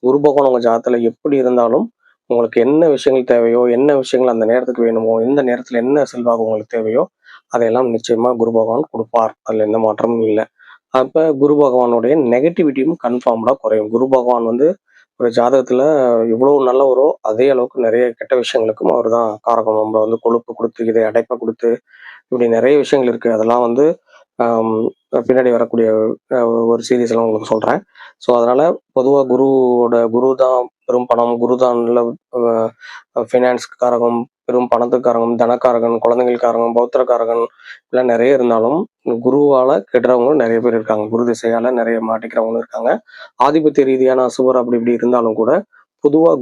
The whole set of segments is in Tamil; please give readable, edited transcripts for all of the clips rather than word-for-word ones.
குரு பகவான் உங்கள் ஜாதகத்தில் எப்படி இருந்தாலும் உங்களுக்கு என்ன விஷயங்கள் தேவையோ, என்ன விஷயங்கள் அந்த நேரத்துக்கு வேணுமோ, எந்த நேரத்தில் என்ன செல்வாக்கு உங்களுக்கு தேவையோ, அதையெல்லாம் நிச்சயமா குரு பகவான் குடுப்பார். அதுல எந்த மாற்றமும் இல்ல. அப்ப குரு பகவானுடைய நெகட்டிவிட்டியும் கன்ஃபார்ம்டா குறையும். குரு பகவான் வந்து ஒரு ஜாதகத்துல எவ்வளவு நல்லவரோ, அதே அளவுக்கு நெறைய கெட்ட விஷயங்களுக்கும் அவர்தான் காரகம். நம்மள வந்து கொழுப்பு குடுத்து, இதை அடைப்ப குடுத்து, இப்படி நெறைய விஷயங்கள் இருக்கு. அதெல்லாம் வந்து ஆம் பின்னாடி வரக்கூடிய ஒரு சீரிஸ்லாம் உங்களுக்கு சொல்றேன். ஸோ அதனால பொதுவா குரு தான் பெரும் பணம், குரு தான் நல்ல ஃபினான்ஸ்க்கு காரகம், பெரும் பணத்துக்கு காரகம், தனக்காரகன், குழந்தைகளுக்கு காரகம், பௌத்திரக்காரகன் இப்படிலாம் நெறைய இருந்தாலும், குருவால கெடுறவங்களும் நெறைய பேர் இருக்காங்க. குரு திசையால நெறைய மாட்டிக்கிறவங்களும் இருக்காங்க. ஆதிபத்திய ரீதியான அசுபர் அப்படி இப்படி இருந்தாலும் கூட, பொதுவா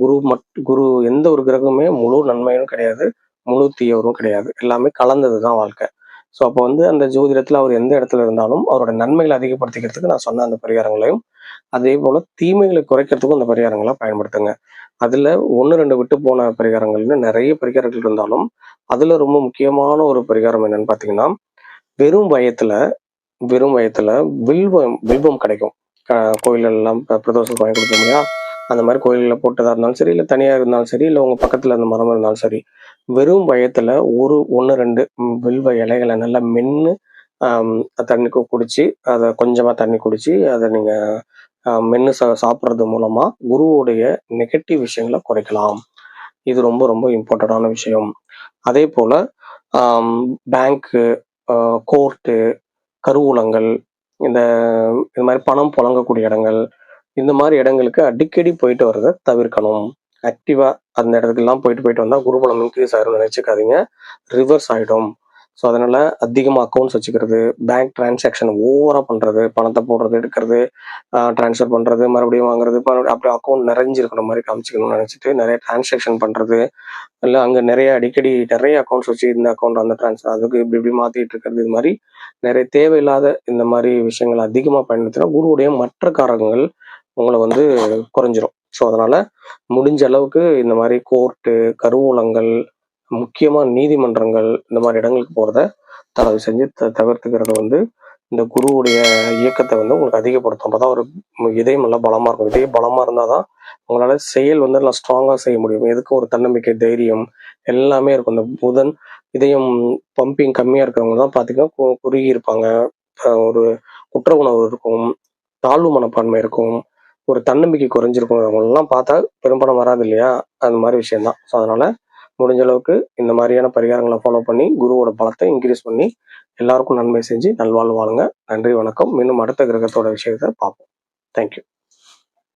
குரு எந்த ஒரு கிரகமுமே முழு நன்மையும் கிடையாது, முழு தீயவரும் கிடையாது. எல்லாமே கலந்தது தான் வாழ்க்கை. ஸோ அப்போ வந்து அந்த ஜோதிடத்துல அவர் எந்த இடத்துல இருந்தாலும், அவரோட நன்மைகளை அதிகப்படுத்திக்கிறதுக்கு நான் சொன்ன அந்த பரிகாரங்களையும், அதே போல தீமைகளை குறைக்கிறதுக்கும் அந்த பரிகாரங்களை பயன்படுத்துங்க. அதுல 1, 2 விட்டு போன பரிகாரங்கள்னு நெறைய பரிகாரங்கள் இருந்தாலும், அதுல ரொம்ப முக்கியமான ஒரு பரிகாரம் என்னன்னு பார்த்தீங்கன்னா, வெறும் வயத்துல வெறும் வயத்துல வில்வம் கிடைக்கும். கோயில்கள்லாம் பிரதோஷத்துக்கு வாங்கி கொடுப்போம் இல்லையா? அந்த மாதிரி கோயில்களில் போட்டதா இருந்தாலும் சரி, இல்லை தனியா இருந்தாலும் சரி, இல்லை உங்க பக்கத்துல இருந்த மரம் இருந்தாலும் சரி, வெறும் வயத்துல 1, 2 வில்வ இலைகளை நல்லா மென்னு தண்ணி குடிச்சு, அதை கொஞ்சமா தண்ணி குடிச்சு, அதை நீங்க மென்னு சாப்பிட்றது மூலமா குருவுடைய நெகட்டிவ் விஷயங்களை குறைக்கலாம். இது ரொம்ப ரொம்ப இம்பார்ட்டண்டான விஷயம். அதே போல பேங்க்கு, கோர்ட்டு, கருவூலங்கள், இந்த இது மாதிரி பணம் புழங்கக்கூடிய இடங்கள், இந்த மாதிரி இடங்களுக்கு அடிக்கடி போயிட்டு வர்றதை தவிர்க்கணும். ஆக்டிவா அந்த இடத்துக்குலாம் போயிட்டு வந்தா குருபலம் இன்க்ரீஸ் ஆயிரும்னு நினைச்சுக்காதீங்க, ரிவர்ஸ் ஆயிடும். ஸோ அதனால அதிகமாக அக்கௌண்ட்ஸ் வச்சுக்கிறது, பேங்க் டிரான்சாக்ஷன் ஓவரா பண்றது, பணத்தை போடுறது எடுக்கிறது, ட்ரான்ஸ்ஃபர் பண்றது, மறுபடியும் வாங்குறது, அப்படியே அக்கௌண்ட் நிறைஞ்சிருக்கிற மாதிரி காமிச்சிக்கணும்னு நினைச்சிட்டு நிறைய டிரான்சாக்ஷன் பண்றது, இல்லை அங்கே அடிக்கடி நிறைய அக்கௌண்ட்ஸ் வச்சு இந்த அக்கௌண்ட் அந்த ட்ரான்ஸ்ஃபர் அதுக்கு இப்படி இப்படி மாத்திட்டு இருக்கிறது, இது மாதிரி நிறைய தேவையில்லாத இந்த மாதிரி விஷயங்கள் அதிகமாக பயன்படுத்தினா குருவுடைய மற்ற காரகங்கள் உங்களை வந்து குறைஞ்சிரும். ஸோ அதனால முடிஞ்ச அளவுக்கு இந்த மாதிரி கோர்ட்டு, கருவூலங்கள், முக்கியமா நீதிமன்றங்கள், இந்த மாதிரி இடங்களுக்கு போறத தயவு செஞ்சு தவிர்த்துக்கிறது வந்து இந்த குருவுடைய இயக்கத்தை வந்து உங்களுக்கு அதிகப்படுத்தும். அப்பதான் ஒரு இதயம் நல்லா பலமா இருக்கும். இதயம் பலமா இருந்தாதான் உங்களால செயல் வந்து நல்லா ஸ்ட்ராங்கா செய்ய முடியும். எதுக்கும் ஒரு தன்னம்பிக்கை, தைரியம் எல்லாமே இருக்கும். இந்த புதன் இதயம் பம்பிங் கம்மியா இருக்கிறவங்க தான் பாத்தீங்கன்னா குறுகி இருப்பாங்க, ஒரு குற்ற உணர்வு இருக்கும், தாழ்வு மனப்பான்மை இருக்கும், ஒரு தன்னம்பிக்கை குறைஞ்சிருக்கும். அவங்களெல்லாம் பார்த்தா பெரும்படம் வராது இல்லையா? அந்த மாதிரி விஷயம்தான். ஸோ அதனால முடிஞ்ச அளவுக்கு இந்த மாதிரியான பரிகாரங்களை ஃபாலோ பண்ணி குருவோட பலத்தை இன்க்ரீஸ் பண்ணி எல்லாருக்கும் நன்மை செஞ்சு நல்வாழ்வு வாழுங்க. நன்றி, வணக்கம். மீண்டும் அடுத்த கிரகத்தோட விஷயத்தை பார்ப்போம். தேங்க்யூ.